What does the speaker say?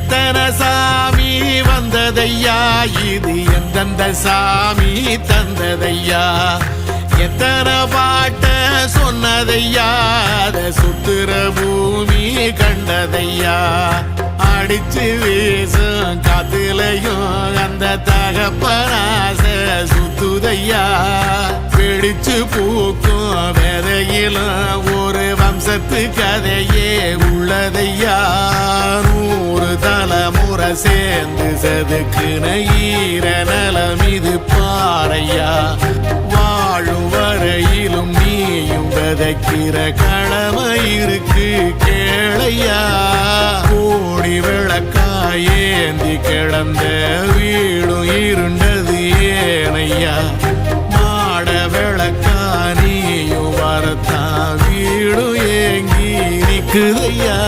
எத்தனை சாமி வந்ததையா இது எந்தெந்த சாமி தந்ததையா எத்தனை பாட்ட சொன்னதையா அத சுத்துற பூமி கண்டதையா அடிச்சு வீசும் காத்துலையும் அந்த தகப்பனாச சுத்துதையா பிடிச்சு பூக்கும் விதையிலும் ஒரு வம்சத்து கதையே உள்ளதையா 100 தலைமுறை சேர்ந்து செதுக்குன ஈர நலம் இது பாறையா வாழும் வரையிலும் நீயும் விதைக்கிற கடமை இருக்கு கேளையா கோடி விளக்காயேந்தி கிடந்த வீடும் இருண்டது ஏனையா மாட விளக்கா நீயும் வரத்தான் வீடும் ஏங்கி நிக்குதையா